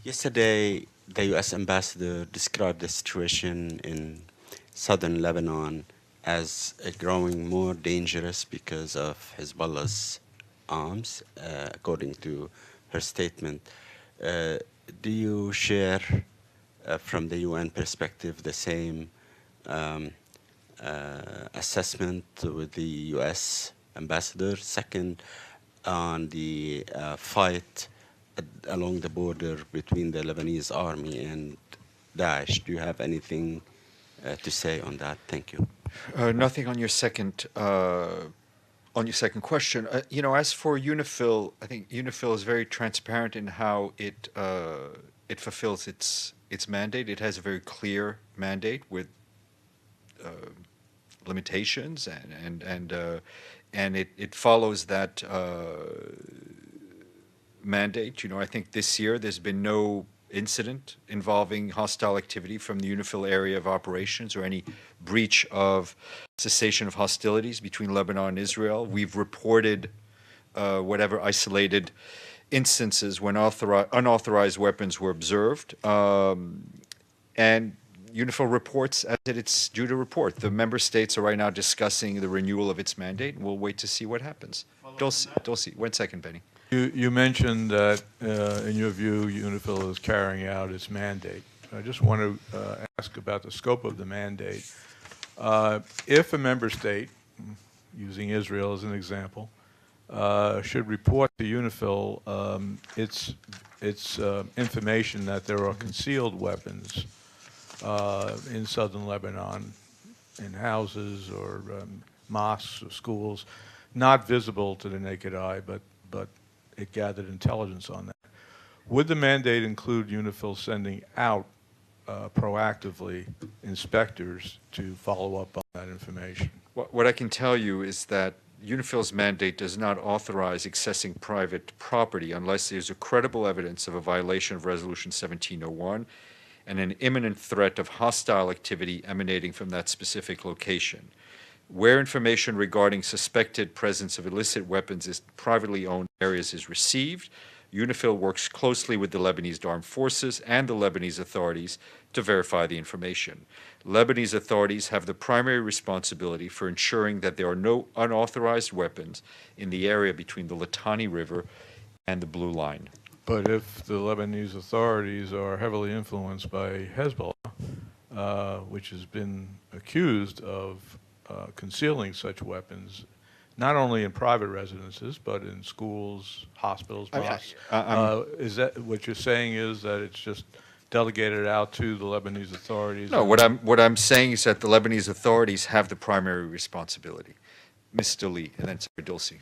Yesterday, the U.S. ambassador described the situation in southern Lebanon as growing more dangerous because of Hezbollah's arms, according to her statement. Uh, do you share, from the UN perspective, the same um, assessment with the U.S. ambassador? Second, on the fight along the border between the Lebanese army and Daesh. Do you have anything to say on that? Thank you. Nothing on your second question. As for UNIFIL, I think UNIFIL is very transparent in how it fulfills its mandate. It has a very clear mandate with limitations, and it follows that mandate. I think this year there's been no incident involving hostile activity from the UNIFIL area of operations or any breach of cessation of hostilities between Lebanon and Israel. We've reported whatever isolated instances when unauthorized weapons were observed, and UNIFIL reports as it's due to report. The member states are right now discussing the renewal of its mandate, and we'll wait to see what happens. Dulcie, 1 second, Benny. You mentioned that, in your view, UNIFIL is carrying out its mandate. I just want to ask about the scope of the mandate. If a member state, using Israel as an example, should report to UNIFIL its information that there are concealed weapons in southern Lebanon, in houses or mosques or schools, not visible to the naked eye, but it gathered intelligence on that. Would the mandate include UNIFIL sending out proactively inspectors to follow up on that information? What I can tell you is that UNIFIL's mandate does not authorize accessing private property unless there's a credible evidence of a violation of Resolution 1701 and an imminent threat of hostile activity emanating from that specific location. Where information regarding suspected presence of illicit weapons in privately owned areas is received, UNIFIL works closely with the Lebanese armed forces and the Lebanese authorities to verify the information. Lebanese authorities have the primary responsibility for ensuring that there are no unauthorized weapons in the area between the Litani River and the Blue Line. But if the Lebanese authorities are heavily influenced by Hezbollah, which has been accused of concealing such weapons, not only in private residences, but in schools, hospitals, mosques. Is that what you're saying is that it's just delegated out to the Lebanese authorities? No, what I'm saying is that the Lebanese authorities have the primary responsibility. Mr. Lee, and then Dulcie.